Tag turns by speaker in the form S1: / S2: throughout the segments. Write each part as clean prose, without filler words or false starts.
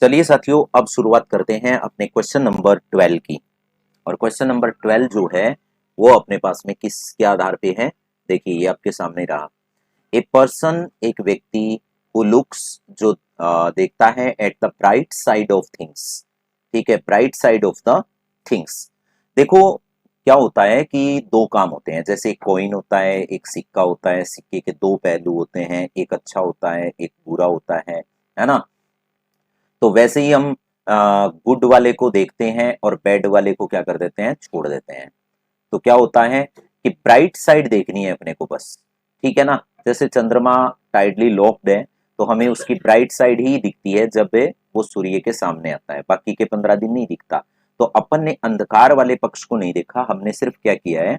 S1: चलिए साथियों, अब शुरुआत करते हैं अपने क्वेश्चन नंबर 12 की। और क्वेश्चन नंबर 12 जो है वो अपने पास में किसके आधार पे है, देखिए ये आपके सामने रहा। ए पर्सन, एक व्यक्ति, हु लुक्स, जो देखता है at the bright side of things. ठीक है, bright side of the things. देखो क्या होता है कि दो काम होते हैं, जैसे एक कॉइन होता है, एक सिक्का होता है, सिक्के के दो पहलू होते हैं, एक अच्छा होता है, एक बुरा होता है ना। तो वैसे ही हम गुड वाले को देखते हैं और बैड वाले को क्या कर देते हैं, छोड़ देते हैं। तो क्या होता है कि ब्राइट साइड देखनी है अपने को बस, ठीक है ना। जैसे चंद्रमा टाइडली लॉक्ड है तो हमें उसकी ब्राइट साइड ही दिखती है जब वो सूर्य के सामने आता है, बाकी के 15 दिन नहीं दिखता। तो अपन ने अंधकार वाले पक्ष को नहीं देखा, हमने सिर्फ क्या किया है,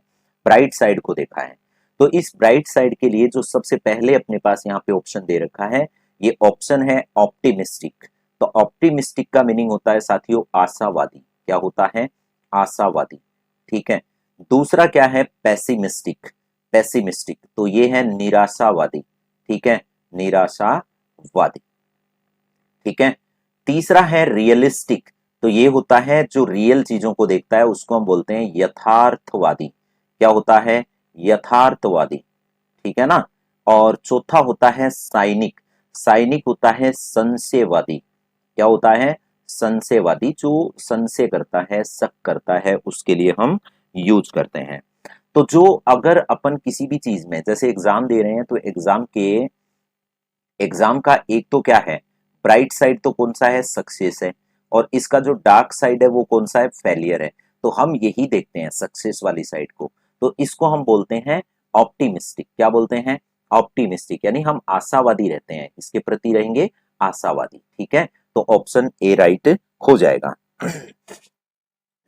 S1: ब्राइट साइड को देखा है। तो इस ब्राइट साइड के लिए जो सबसे पहले अपने पास यहाँ पे ऑप्शन दे रखा है, ये ऑप्शन है ऑप्टिमिस्टिक। तो ऑप्टिमिस्टिक का मीनिंग होता है साथियों आशावादी। क्या होता है, आशावादी। ठीक है। दूसरा क्या है, पैसिमिस्टिक। पैसिमिस्टिक तो ये है निराशावादी। ठीक है, निराशावादी। ठीक है। तीसरा है रियलिस्टिक। तो ये होता है जो रियल चीजों को देखता है, उसको हम बोलते हैं यथार्थवादी। क्या होता है, यथार्थवादी। ठीक है ना। और चौथा होता है साइनिक। साइनिक होता है संशयवादी। क्या होता है, संशयवादी, जो संशय करता है, शक करता है, उसके लिए हम यूज करते हैं। तो जो अगर अपन किसी भी चीज में जैसे एग्जाम दे रहे हैं तो एग्जाम का एक तो क्या है, ब्राइट साइड तो कौन सा है, सक्सेस है, और इसका जो डार्क साइड है वो कौन सा है, फेलियर है। तो हम यही देखते हैं सक्सेस वाली साइड को। तो इसको हम बोलते हैं ऑप्टिमिस्टिक। क्या बोलते हैं, ऑप्टिमिस्टिक, यानी हम आशावादी रहते हैं, इसके प्रति रहेंगे आशावादी। ठीक है, तो ऑप्शन ए राइट हो जाएगा।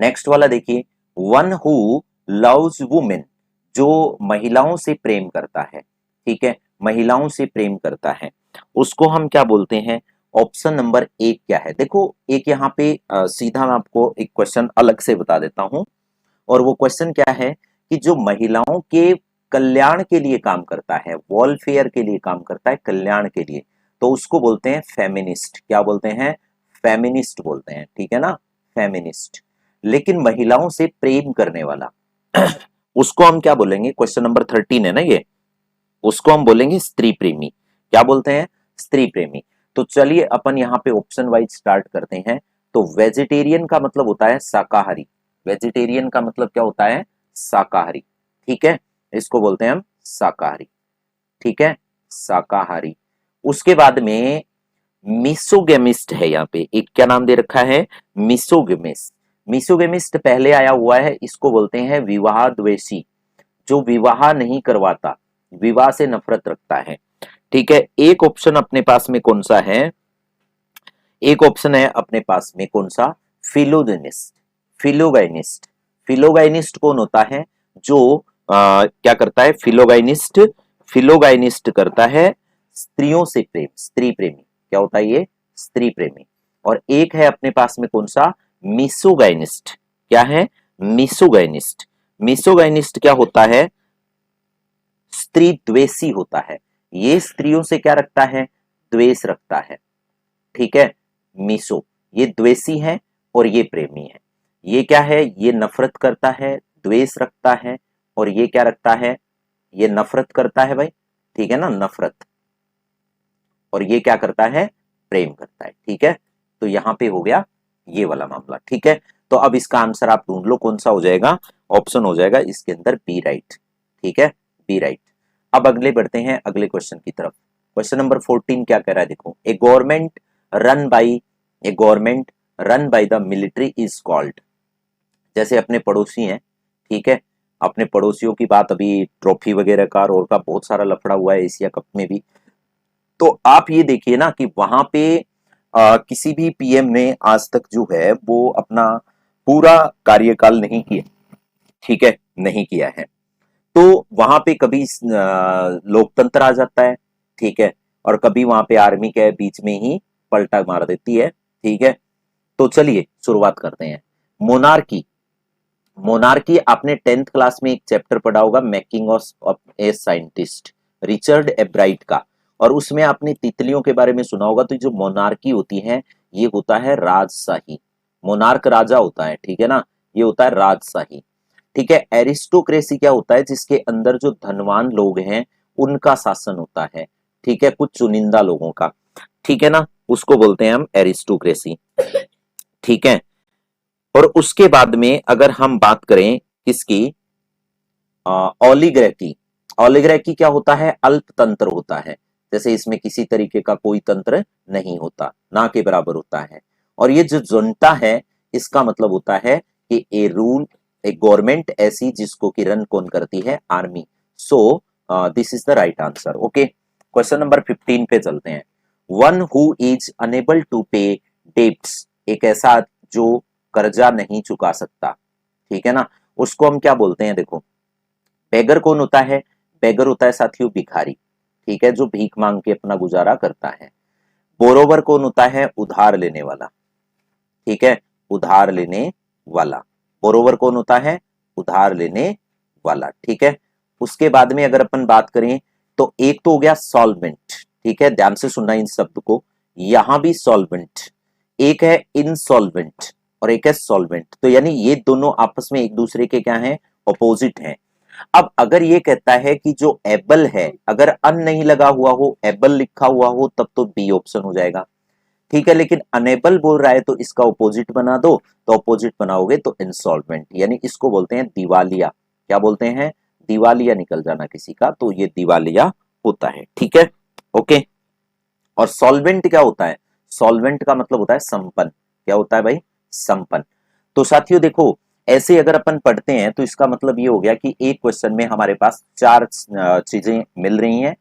S1: नेक्स्ट वाला देखिए, वन हु लव्स वुमेन, जो महिलाओं से प्रेम करता है। ठीक है, महिलाओं से प्रेम करता है, उसको हम क्या बोलते हैं। ऑप्शन नंबर एक क्या है, देखो एक यहाँ पे सीधा मैं आपको एक क्वेश्चन अलग से बता देता हूं। और वो क्वेश्चन क्या है कि जो महिलाओं के कल्याण के लिए काम करता है, वेलफेयर के लिए काम करता है, कल्याण के लिए, तो उसको बोलते हैं फेमिनिस्ट। क्या बोलते हैं, फेमिनिस्ट बोलते हैं। ठीक है ना, फेमिनिस्ट। लेकिन महिलाओं से प्रेम करने वाला उसको हम क्या बोलेंगे, क्वेश्चन नंबर 13 है ना ये, उसको हम बोलेंगे स्त्री प्रेमी। क्या बोलते हैं, स्त्री प्रेमी। तो चलिए अपन यहाँ पे ऑप्शन वाइज स्टार्ट करते हैं। तो वेजिटेरियन का मतलब होता है शाकाहारी। वेजिटेरियन का मतलब क्या होता है, शाकाहारी। ठीक है, इसको बोलते हैं हम शाकाहारी। ठीक है, शाकाहारी। उसके बाद में मिसोगेमिस्ट है, यहाँ पे एक क्या नाम दे रखा है, मिसोगेमिस्ट। मिसोगेमिस्ट पहले आया हुआ है, इसको बोलते हैं विवाह द्वेषी, जो विवाह नहीं करवाता, विवाह से नफरत रखता है। ठीक है, एक ऑप्शन अपने पास में कौन सा है, एक ऑप्शन है अपने पास में कौन सा, फिलोजेनिस्ट, फिलोगाइनिस्ट। फिलोगाइनिस्ट कौन होता है, जो क्या करता है, फिलोगाइनिस्ट, फिलोगाइनिस्ट करता है स्त्रियों से प्रेम, स्त्री प्रेमी। क्या होता है ये, स्त्री प्रेमी। और एक है अपने पास में कौन सा, मिसोगाइनिस्ट। क्या है, मिसोगाइनिस्ट। मिसोगाइनिस्ट क्या होता है, स्त्री द्वेषी होता है। ये स्त्रियों से क्या रखता है, द्वेष रखता है। ठीक है, मिसो, ये द्वेषी है और ये प्रेमी है। ये क्या है, ये नफरत करता है, द्वेष रखता है, और ये क्या रखता है, ये नफरत करता है भाई। ठीक है ना, नफरत। और ये क्या करता है, प्रेम करता है। ठीक है, तो यहां पे हो गया ये वाला मामला। ठीक है, तो अब इसका आंसर आप ढूंढ लो कौन सा हो जाएगा, ऑप्शन हो जाएगा इसके अंदर बी राइट। ठीक है, बी राइट। अब अगले बढ़ते हैं अगले क्वेश्चन की तरफ। क्वेश्चन नंबर 14 क्या कह रहा है, देखो, a government run by, a government run by the military is called. जैसे अपने पड़ोसी हैं, ठीक है, अपने पड़ोसियों की बात, अभी ट्रॉफी वगैरह का और का बहुत सारा लफड़ा हुआ है एशिया कप में भी। तो आप ये देखिए ना कि वहां पे किसी भी पीएम ने आज तक जो है वो अपना पूरा कार्यकाल नहीं किया। ठीक है, नहीं किया है। तो वहां पे कभी लोकतंत्र आ जाता है। ठीक है, और कभी वहां पे आर्मी क्या है, बीच में ही पलटा मार देती है। ठीक है, तो चलिए शुरुआत करते हैं। मोनार्की, मोनार्की आपने 10th क्लास में एक चैप्टर पढ़ा होगा, making of a scientist, Richard एब्राइट का, और उसमें आपने तितलियों के बारे में सुना होगा। तो जो मोनार्की होती है ये होता है राजशाही। मोनार्क राजा होता है, ठीक है ना, ये होता है राजशाही। ठीक है, एरिस्टोक्रेसी क्या होता है, जिसके अंदर जो धनवान लोग हैं उनका शासन होता है, ठीक है, कुछ चुनिंदा लोगों का, ठीक है ना, उसको बोलते हैं हम एरिस्टोक्रेसी। ठीक है, और उसके बाद में अगर हम बात करें किसकी, ओलिगैर्की। ओलिगैर्की क्या होता है, अल्पतंत्र होता है, जैसे इसमें किसी तरीके का कोई तंत्र नहीं होता, ना के बराबर होता है। और ये जो जुंटा है, इसका मतलब होता है कि ए रूल, ए गवर्नमेंट ऐसी जिसको कि रन कौन करती है, army. So this is the right answer. Okay, question number 15 पे चलते हैं। One who is unable to pay debts, एक ऐसा जो कर्जा नहीं चुका सकता, ठीक है ना, उसको हम क्या बोलते हैं, देखो बेगर कौन होता है, बेगर होता है साथियों भिखारी, ठीक है, जो भीख मांग के अपना गुजारा करता है। बोरोवर कौन होता है, उधार लेने वाला, ठीक है, उधार लेने वाला। बोरोवर कौन होता है, उधार लेने वाला, ठीक है। उसके बाद में अगर अपन बात करें तो एक तो हो गया सॉल्वेंट, ठीक है, ध्यान से सुनना इन शब्द को, यहां भी सॉल्वेंट, एक है इनसॉल्वेंट और एक है सॉल्वेंट, तो यानी ये दोनों आपस में एक दूसरे के क्या हैं, ऑपोजिट हैं। अब अगर ये कहता है कि जो एबल है, अगर अन नहीं लगा हुआ हो, एबल लिखा हुआ हो, तब तो बी ऑप्शन हो जाएगा, ठीक है, लेकिन अनेबल बोल रहा है तो इसका ऑपोजिट बना दो, तो ऑपोजिट बनाओगे तो इंसॉल्वेंट, यानी इसको बोलते हैं दिवालिया। क्या बोलते हैं, दिवालिया निकल जाना किसी का, तो ये दिवालिया होता है, ठीक है, ओके। और सॉल्वेंट क्या होता है, सॉल्वेंट का मतलब होता है संपन्न, क्या होता है भाई, संपन्न। तो साथियों देखो, ऐसे अगर अपन पढ़ते हैं तो इसका मतलब ये हो गया कि एक क्वेश्चन में हमारे पास चार चीजें मिल रही हैं।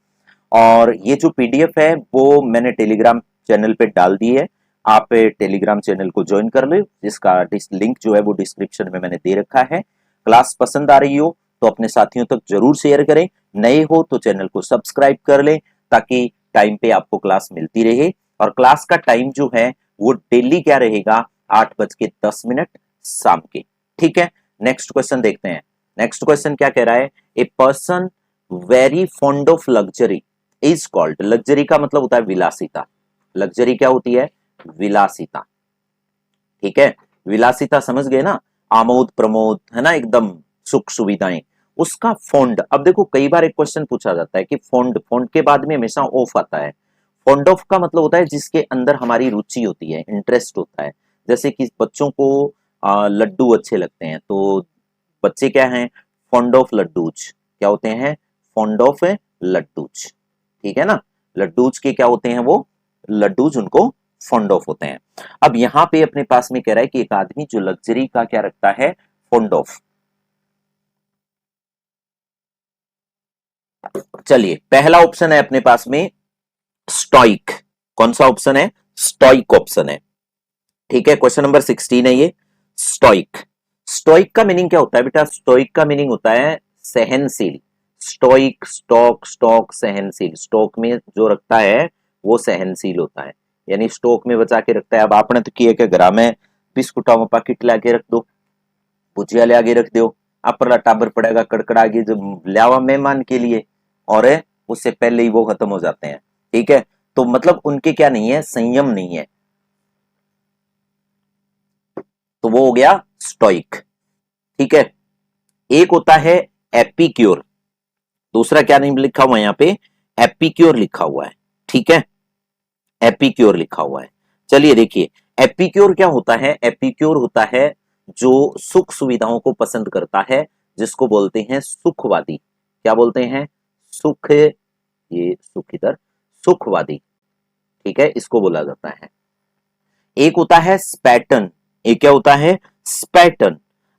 S1: और ये जो पीडीएफ है वो मैंने टेलीग्राम चैनल पे डाल दी है, आप टेलीग्राम चैनल को ज्वाइन कर लो, जिसका लिंक जो है वो डिस्क्रिप्शन में मैंने दे रखा है। क्लास पसंद आ रही हो तो अपने साथियों तक जरूर शेयर करें, नए हो तो चैनल को सब्सक्राइब कर लें, ताकि टाइम पे आपको क्लास मिलती रहे। और क्लास का टाइम जो है वो डेली क्या रहेगा, 8:10 शाम के, ठीक है। नेक्स्ट क्वेश्चन देखते हैं। नेक्स्ट क्वेश्चन क्या कह रहा है, a person very fond of luxury is called, luxury का मतलब होता है विलासिता, लग्जरी क्या होती है, विलासिता, ठीक है, विलासिता समझ गए ना, आमोद प्रमोद है ना, एकदम सुख सुविधाएं, उसका फॉन्ड। अब देखो कई बार एक क्वेश्चन पूछा जाता है कि फॉन्ड, फॉन्ड के बाद में हमेशा ऑफ आता है। फॉन्ड ऑफ का मतलब होता है जिसके अंदर हमारी रुचि होती है, इंटरेस्ट होता है, जैसे कि बच्चों को लड्डू अच्छे लगते हैं, तो बच्चे क्या हैं, फॉन्ड ऑफ लड्डूज, क्या होते हैं, फॉन्ड ऑफ लड्डूज, ठीक है ना, लड्डूज के क्या होते हैं, वो लड्डूज उनको फॉन्ड ऑफ होते हैं। अब यहां पे अपने पास में कह रहा है कि एक आदमी जो लग्जरी का क्या रखता है, फॉन्ड ऑफ। चलिए पहला ऑप्शन है अपने पास में स्टोइक, कौन सा ऑप्शन है, स्टोइक ऑप्शन है, ठीक है। क्वेश्चन नंबर 16 है ये, स्टोइक। स्टोइक का मीनिंग क्या होता है बेटा, स्टोइक का मीनिंग होता है सहनशील। स्टोइक, स्टॉक, स्टॉक, सहनशील, स्टॉक में जो रखता है वो सहनशील होता है, यानी स्टॉक में बचा के रखता है। अब आपने तो किए के घर में बिस्कुटा में पैकेट लाके रख दो, भुजिया ले आगे रख दो, अपरा टाबर पड़ेगा कड़कड़ा के जब लावा मेहमान के लिए, और उससे पहले ही वो खत्म हो जाते हैं, ठीक है। तो मतलब उनके क्या नहीं है, संयम नहीं है, तो वो हो गया स्टोइक, ठीक है। एक होता है एपिक्योर, दूसरा क्या नहीं लिखा हुआ है यहाँ पे, एपिक्योर लिखा हुआ है, ठीक है, एपिक्योर लिखा हुआ है। चलिए देखिए, एपिक्योर क्या होता है, एपिक्योर होता है जो सुख सुविधाओं को पसंद करता है, जिसको बोलते हैं सुखवादी। क्या बोलते हैं, सुख, ये सुख इधर, सुखवादी, ठीक है, इसको बोला जाता है। एक होता है स्पैटन, एक क्या होता है, स्पैटन।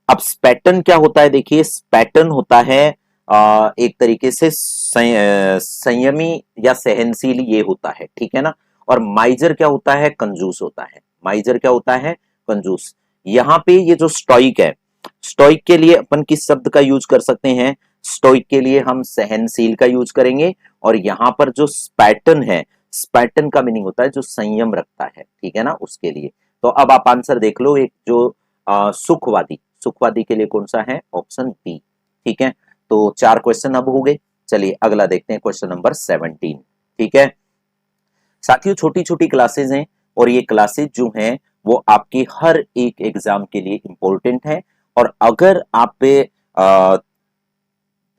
S1: अब स्पैटन क्या होता है, देखिए स्पैटन होता है एक तरीके से संयमी या सहनशील ये होता है, ठीक है ना। और माइजर क्या होता है, कंजूस होता है, माइजर क्या होता है, कंजूस। यहाँ पे ये जो स्टोइक है, स्टोइक के लिए अपन किस शब्द का यूज कर सकते हैं, स्टोइक के लिए हम सहनशील का यूज करेंगे। और यहाँ पर जो स्पैटन है, स्पैटन का मीनिंग होता है जो संयम रखता है, ठीक है ना, उसके लिए। तो अब आप आंसर देख लो, एक जो सुखवादी, सुखवादी के लिए कौन सा है, ऑप्शन बी, ठीक है। तो 4 क्वेश्चन अब हो गए। चलिए अगला देखते हैं, क्वेश्चन नंबर 17, ठीक है। साथियों छोटी छोटी क्लासेस हैं, और ये क्लासेस जो हैं वो आपके हर एक एग्जाम के लिए इंपॉर्टेंट है। और अगर आप पे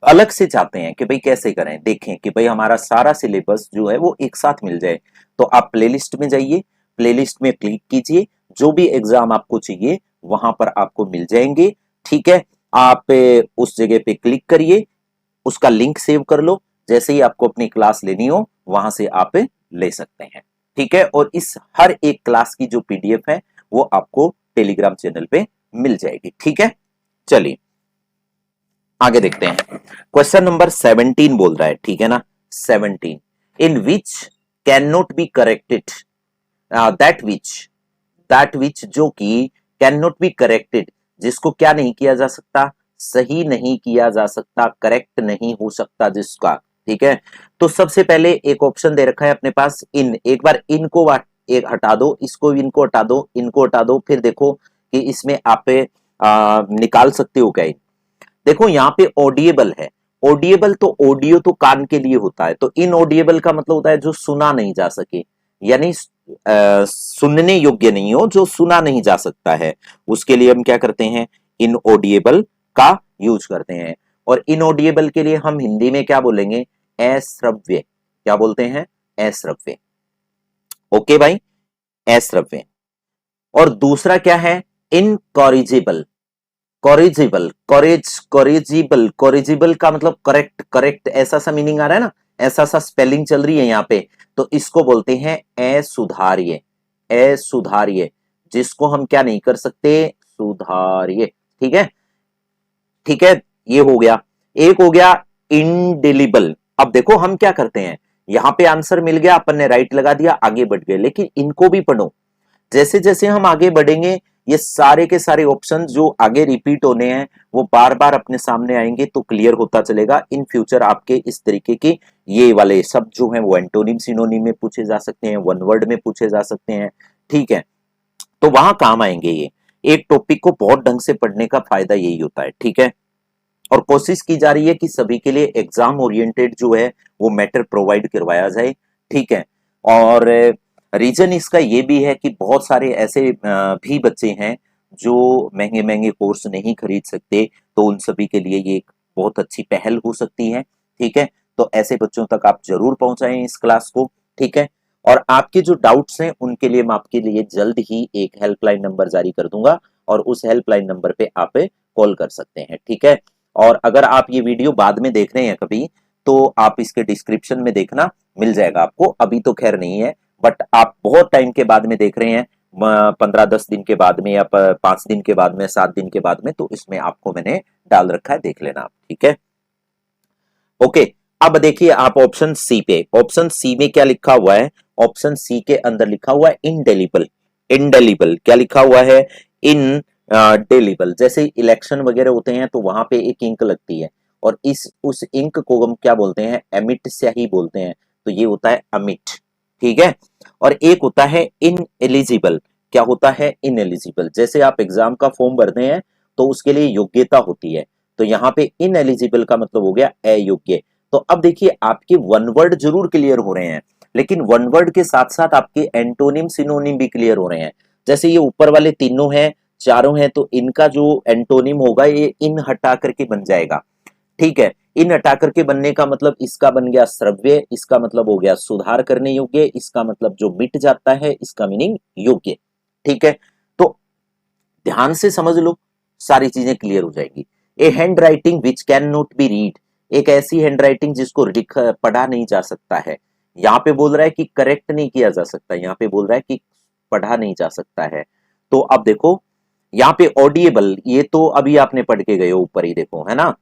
S1: अलग से चाहते हैं कि भाई कैसे करें, देखें कि भाई हमारा सारा सिलेबस जो है वो एक साथ मिल जाए, तो आप प्लेलिस्ट में जाइए, प्लेलिस्ट में क्लिक कीजिए, जो भी एग्जाम आपको चाहिए वहां पर आपको मिल जाएंगे। ठीक है, आप उस जगह पे क्लिक करिए, उसका लिंक सेव कर लो, जैसे ही आपको अपनी क्लास लेनी हो वहां से आप ले सकते हैं। ठीक है, और इस हर एक क्लास की जो पीडीएफ है वो आपको टेलीग्राम चैनल पे मिल जाएगी। ठीक है, चलिए आगे देखते हैं। क्वेश्चन नंबर 17 बोल रहा है, ठीक है ना, 17, in which can not be corrected, that which जो कि कैन नॉट बी करेक्टेड, जिसको क्या नहीं किया जा सकता, सही नहीं किया जा सकता, करेक्ट नहीं हो सकता जिसका। ठीक है, तो सबसे पहले एक ऑप्शन दे रखा है अपने पास इन, एक बार इनको एक हटा दो, इसको इनको हटा दो, इनको हटा दो, फिर देखो कि इसमें आप निकाल सकते हो क्या। देखो यहाँ पे ऑडिएबल है, ऑडिएबल तो ऑडियो तो कान के लिए होता है, तो इन ऑडिएबल का मतलब होता है जो सुना नहीं जा सके, यानी सुनने योग्य नहीं हो, जो सुना नहीं जा सकता है, उसके लिए हम क्या करते हैं, इन ऑडिएबल का यूज करते हैं। और इन ऑडिएबल के लिए हम हिंदी में क्या बोलेंगे, अश्रव्य, क्या बोलते हैं, अश्रव्य। ओके भाई, अश्रव्य। और दूसरा क्या है, इनकॉरिजिबल, कॉरिजिबल, कॉरिजिबल का मतलब करेक्ट, करेक्ट ऐसा सा मीनिंग आ रहा है ना, ऐसा सा स्पेलिंग चल रही है यहाँ पे, तो इसको बोलते हैं असुधार्य, असुधार्य, जिसको हम क्या नहीं कर सकते, सुधार्य। ठीक है, ठीक है, ये हो गया। एक हो गया इंडेलिबल। अब देखो हम क्या करते हैं, यहां पे आंसर मिल गया, अपन ने राइट लगा दिया, आगे बढ़ गए, लेकिन इनको भी पढ़ो। जैसे जैसे हम आगे बढ़ेंगे ये सारे के सारे ऑप्शन जो आगे रिपीट होने हैं वो बार बार अपने सामने आएंगे, तो क्लियर होता चलेगा। इन फ्यूचर आपके इस तरीके के ये वाले सब जो हैं वो एंटोनिम सिनोनिम में पूछे जा सकते हैं, वन वर्ड में पूछे जा सकते हैं। ठीक है, तो वहां काम आएंगे ये। एक टॉपिक को बहुत ढंग से पढ़ने का फायदा यही होता है। ठीक है, और कोशिश की जा रही है कि सभी के लिए एग्जाम ओरिएंटेड जो है वो मैटर प्रोवाइड करवाया जाए। ठीक है, और रीजन इसका ये भी है कि बहुत सारे ऐसे भी बच्चे हैं जो महंगे महंगे कोर्स नहीं खरीद सकते, तो उन सभी के लिए ये एक बहुत अच्छी पहल हो सकती है। ठीक है, तो ऐसे बच्चों तक आप जरूर पहुंचाएं इस क्लास को। ठीक है, और आपके जो डाउट्स हैं उनके लिए मैं आपके लिए जल्द ही एक हेल्पलाइन नंबर जारी कर दूंगा, और उस हेल्पलाइन नंबर पे आप कॉल कर सकते हैं। ठीक है, और अगर आप ये वीडियो बाद में देख रहे हैं कभी, तो आप इसके डिस्क्रिप्शन में देखना, मिल जाएगा आपको, अभी तो खैर नहीं है, बट आप बहुत टाइम के बाद में देख रहे हैं, 15-10 दिन के बाद में, या 5 दिन के बाद में, 7 दिन के बाद में, तो इसमें आपको मैंने डाल रखा है, देख लेना आप। ठीक है, ओके। अब देखिए आप ऑप्शन सी पे, ऑप्शन सी में क्या लिखा हुआ है, ऑप्शन सी के अंदर लिखा हुआ है इंडेलिबल, इंडेलिबल क्या लिखा हुआ है, इन डेलिबल। जैसे इलेक्शन वगैरह होते हैं तो वहां पे एक इंक लगती है, और उस इंक को हम क्या बोलते हैं, एमिट स्याही बोलते हैं, तो ये होता है अमिट। ठीक है, और एक होता है इन एलिजिबल, क्या होता है, इन एलिजिबल। जैसे आप एग्जाम का फॉर्म भरते हैं तो उसके लिए योग्यता होती है, तो यहाँ पे इन एलिजिबल का मतलब हो गया अयोग्य। तो अब देखिए आपके वन वर्ड जरूर क्लियर हो रहे हैं, लेकिन वन वर्ड के साथ साथ आपके एंटोनिम सिनोनिम भी क्लियर हो रहे हैं। जैसे ये ऊपर वाले तीनों हैं, चारों हैं, तो इनका जो एंटोनिम होगा ये इन हटा करके बन जाएगा। ठीक है, इन हटा करके बनने का मतलब इसका बन गया श्रव्य, इसका मतलब हो गया सुधार करने योग्य, इसका मतलब जो मिट जाता है, इसका मीनिंग योग्य। ठीक है, तो ध्यान से समझ लो, सारी चीजें क्लियर हो जाएंगी। A handwriting which can not be read, एक ऐसी हैंड राइटिंग जिसको पढ़ा नहीं जा सकता है। यहाँ पे बोल रहा है कि करेक्ट नहीं किया जा सकता, यहाँ पे बोल रहा है कि पढ़ा नहीं जा सकता है। तो अब देखो यहाँ पे ऑडिएबल, ये तो अभी आपने पढ़ के गए हो ऊपर ही, देखो है ना,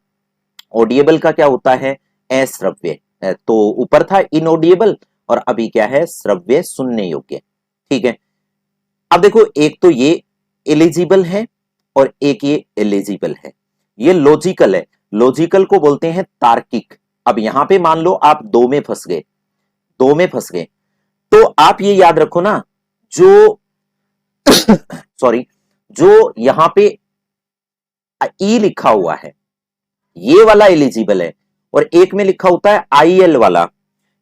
S1: ऑडिएबल का क्या होता है, अश्रव्य। तो ऊपर था इनऑडिएबल, और अभी क्या है, श्रव्य, सुनने योग्य। ठीक है, अब देखो एक तो ये एलिजिबल है और एक ये एलिजिबल है, ये लॉजिकल है। लॉजिकल को बोलते हैं तार्किक। अब यहां पे मान लो आप दो में फंस गए, दो में फंस गए, तो आप ये याद रखो ना, जो सॉरी, जो यहां पे ई लिखा हुआ है ये वाला एलिजिबल है, और एक में लिखा होता है आईएल वाला,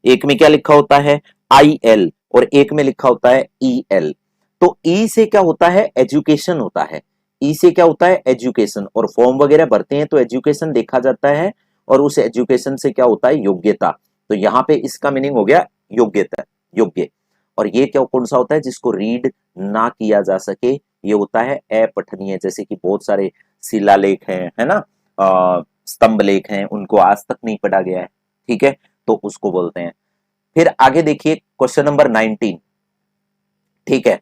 S1: एक में क्या लिखा होता है, आईएल, और एक में लिखा होता है EL। तो ई से क्या होता है, एजुकेशन होता है। ई से क्या होता है, एजुकेशन। और फॉर्म वगैरह भरते हैं तो एजुकेशन देखा जाता है, और उस एजुकेशन से क्या होता है, योग्यता। तो यहाँ पे इसका मीनिंग हो गया योग्यता, योग्य। और ये क्या कौन सा होता है, जिसको रीड ना किया जा सके, ये होता है अपठनीय। जैसे कि बहुत सारे शिलालेख हैं, है ना, स्तंभ लेख हैं, उनको आज तक नहीं पढ़ा गया है, ठीक है, तो उसको बोलते हैं। फिर आगे देखिए क्वेश्चन नंबर 19, ठीक है,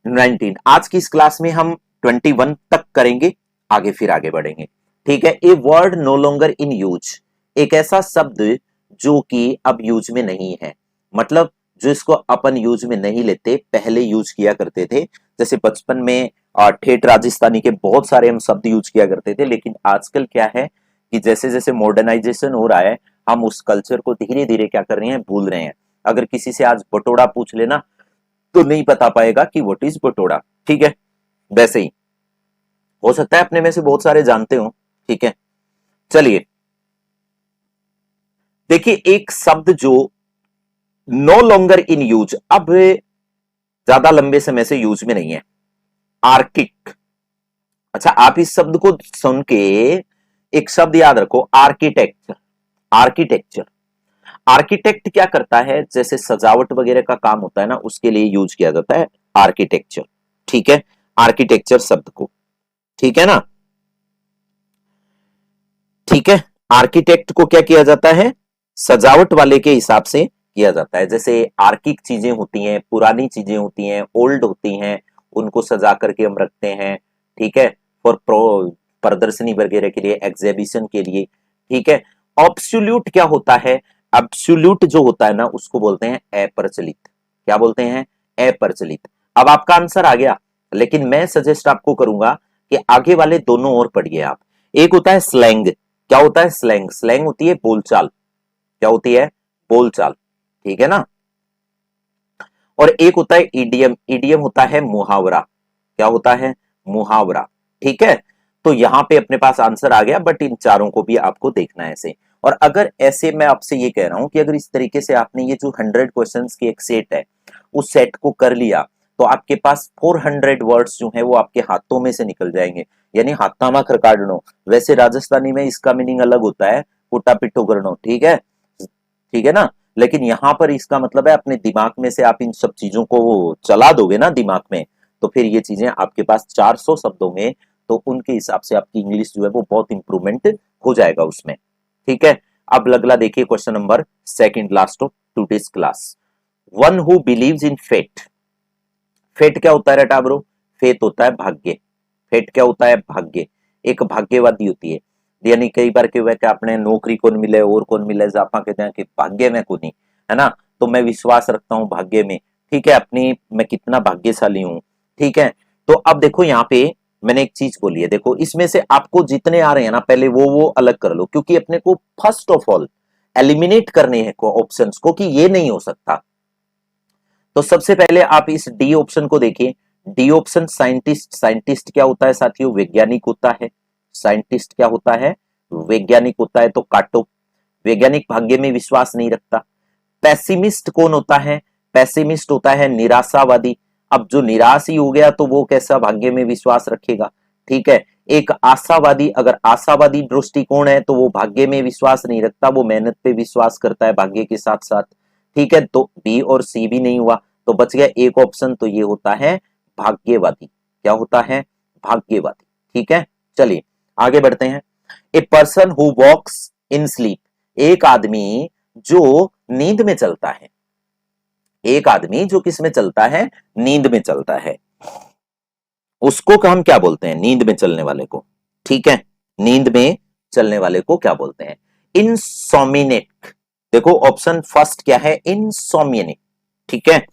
S1: 19। आज की इस क्लास में हम 21 तक करेंगे, आगे फिर आगे बढ़ेंगे, ठीक है। A word no longer in use, एक ऐसा शब्द जो कि अब यूज में नहीं है, मतलब जो इसको अपन यूज में नहीं लेते, पहले यूज किया करते थे। जैसे बचपन में ठेठ राजस्थानी के बहुत सारे हम शब्द यूज किया करते थे, लेकिन आजकल क्या है कि जैसे जैसे मॉडर्नाइजेशन हो रहा है, हम उस कल्चर को धीरे धीरे क्या कर रहे हैं, भूल रहे हैं। अगर किसी से आज बटोड़ा पूछ लेना तो नहीं बता पाएगा कि व्हाट इज बटोड़ा, ठीक है। वैसे ही हो सकता है अपने में से बहुत सारे जानते हो, ठीक है। चलिए देखिए, एक शब्द जो नो लॉन्गर इन यूज, अब ज्यादा लंबे समय से यूज में नहीं है, आर्किक। अच्छा, आप इस शब्द को सुन के एक शब्द याद रखो, आर्किटेक्चर। आर्किटेक्चर, आर्किटेक्ट क्या करता है, जैसे सजावट वगैरह का काम होता है ना, उसके लिए यूज किया जाता है आर्किटेक्चर, ठीक है। आर्किटेक्चर शब्द को, ठीक है ना, ठीक है। आर्किटेक्ट को क्या किया जाता है, सजावट वाले के हिसाब से किया जाता है। जैसे आर्किक चीजें होती हैं, पुरानी चीजें होती हैं, ओल्ड होती हैं, उनको सजा करके हम रखते हैं, ठीक है, फॉर प्रदर्शनी वगैरह के लिए, एग्जीबिशन के लिए, ठीक है। ऑब्सोल्यूट क्या होता है, एब्सोल्यूट जो होता है ना, उसको बोलते हैं अप्रचलित। क्या बोलते हैं, अप्रचलित। अब आपका आंसर आ गया, लेकिन मैं सजेस्ट आपको करूंगा कि आगे वाले दोनों और पढ़िए आप। एक होता है स्लैंग। क्या होता है स्लैंग, स्लैंग होती है बोलचाल। क्या होती है, बोलचाल, ठीक है ना। और एक होता है इडियम, इडियम होता है मुहावरा। क्या होता है, मुहावरा, ठीक है। तो यहां पे अपने पास आंसर आ गया, बट इन चारों को भी आपको देखना है ऐसे। और अगर ऐसे मैं आपसे ये कह रहा हूं कि अगर इस तरीके से आपने ये जो 100 क्वेश्चंस की एक सेट है, उस सेट को कर लिया, तो आपके पास 400 वर्ड्स जो है वो आपके हाथों में से निकल जाएंगे, यानी हाथामा खरकाडनो। वैसे राजस्थानी में इसका मीनिंग अलग होता है, कुटा पिट्ठो करनो, ठीक है, ठीक है ना। लेकिन यहां पर इसका मतलब है अपने दिमाग में से आप इन सब चीजों को चला दोगे ना दिमाग में, तो फिर ये चीजें आपके पास 400 शब्द होंगे, तो उनके हिसाब से आपकी इंग्लिश जो है वो बहुत इंप्रूवमेंट हो जाएगा उसमें, ठीक है। अब अगला देखिए question number second last of today's class. One who believes in fate. Fate क्या होता है रटा ब्रो, फेट होता है भाग्य। फेट क्या होता है, भाग्य। एक भाग्यवादी होती है, यानी कई बार क्या हुआ कि आपने नौकरी कौन मिले और कौन मिले, आप कहते हैं कि भाग्य में को नहीं, है ना। तो मैं विश्वास रखता हूं भाग्य में, ठीक है, अपनी मैं कितना भाग्यशाली हूं, ठीक है। तो अब देखो यहाँ पे मैंने एक चीज बोली है, देखो इसमें से आपको जितने आ रहे हैं ना, पहले वो अलग कर लो, क्योंकि अपने को फर्स्ट ऑफ ऑल एलिमिनेट करने हैं ऑप्शंस को कि ये नहीं हो सकता। तो सबसे पहले आप इस डी ऑप्शन को देखिए। डी ऑप्शन साइंटिस्ट, साइंटिस्ट क्या होता है साथियों, वैज्ञानिक होता है। साइंटिस्ट क्या होता है, वैज्ञानिक होता है, तो काटो। वैज्ञानिक भाग्य में विश्वास नहीं रखता। पेसिमिस्ट कौन होता है, पेसिमिस्ट होता है निराशावादी। अब जो निराश ही हो गया तो वो कैसा भाग्य में विश्वास रखेगा, ठीक है। एक आशावादी, अगर आशावादी दृष्टिकोण है तो वो भाग्य में विश्वास नहीं रखता, वो मेहनत पे विश्वास करता है भाग्य के साथ साथ, ठीक है। तो बी और सी भी नहीं हुआ, तो बच गया एक ऑप्शन, तो ये होता है भाग्यवादी। क्या होता है, भाग्यवादी, ठीक है। चलिए आगे बढ़ते हैं। A person who walks in sleep, एक आदमी जो नींद में चलता है। एक आदमी जो किस में चलता है, नींद में चलता है, उसको हम क्या बोलते हैं, नींद में चलने वाले को, ठीक है। नींद में चलने वाले को क्या बोलते हैं, इंसोमिनिक। देखो ऑप्शन फर्स्ट क्या है, इंसोमिनिक, ठीक है।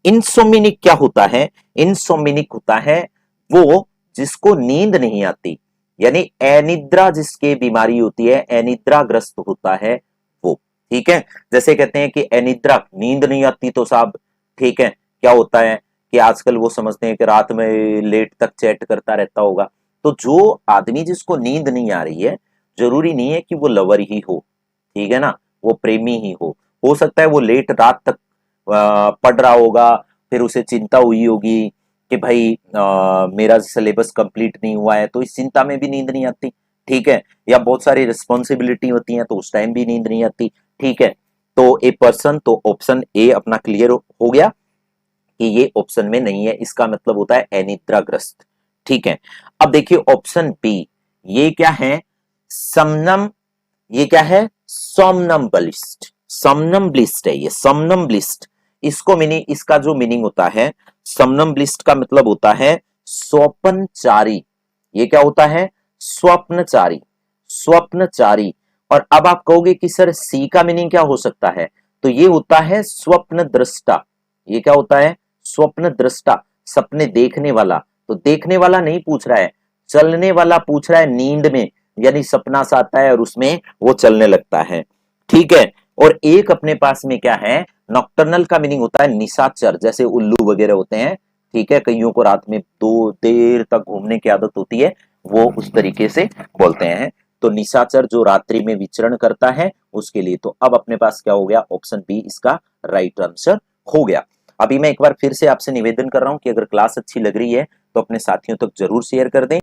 S1: इंसोमिनिक क्या होता है, इंसोमिनिक होता है वो जिसको नींद नहीं आती, यानी अनिद्रा जिसके बीमारी होती है, अनिद्राग्रस्त होता है वो, ठीक है। जैसे कहते हैं कि अनिद्रा, नींद नहीं आती तो साहब, ठीक है, क्या होता है कि आजकल वो समझते हैं कि रात में लेट तक चैट करता रहता होगा। तो जो आदमी जिसको नींद नहीं आ रही है, जरूरी नहीं है कि वो लवर ही हो, ठीक है ना, वो प्रेमी ही हो सकता है वो लेट रात तक पढ़ रहा होगा, फिर उसे चिंता हुई होगी कि भाई मेरा सिलेबस कंप्लीट नहीं हुआ है, तो इस चिंता में भी नींद नहीं आती। ठीक है, या बहुत सारी रिस्पॉन्सिबिलिटी होती है तो उस टाइम भी नींद नहीं आती। ठीक है, तो ए पर्सन, तो ऑप्शन ए अपना क्लियर हो गया कि ये ऑप्शन में नहीं है, इसका मतलब होता है अनिद्राग्रस्त। ठीक है, अब देखिए ऑप्शन बी, ये क्या है, समनम, ये क्या है, सोमनम्बलिस्ट, सोमनम्बलिस्ट है ये, सोमनम्बलिस्ट। इसको मीनिंग, इसका जो मीनिंग होता है सोमनम्बलिस्ट का मतलब होता है स्वप्नचारी। ये क्या होता है, स्वप्नचारी, स्वप्नचारी। और अब आप कहोगे कि सर सी का मीनिंग क्या हो सकता है, तो ये होता है स्वप्न दृष्टा। ये क्या होता है, स्वप्न दृष्टा, सपने देखने वाला। तो देखने वाला नहीं पूछ रहा है, चलने वाला पूछ रहा है, नींद में, यानी सपना सा आता है और उसमें वो चलने लगता है। ठीक है, और एक अपने पास में क्या है, नॉक्टर्नल का मीनिंग होता है निशाचर, जैसे उल्लू वगैरह होते हैं। ठीक है, कईयों को रात में दो देर तक घूमने की आदत होती है, वो उस तरीके से बोलते हैं। तो निशाचर जो रात्रि में विचरण करता है उसके लिए। तो अब अपने पास क्या हो गया, ऑप्शन बी इसका राइट आंसर हो गया। अभी मैं एक बार फिर से आपसे निवेदन कर रहा हूं कि अगर क्लास अच्छी लग रही है तो अपने साथियों तक जरूर शेयर कर दें।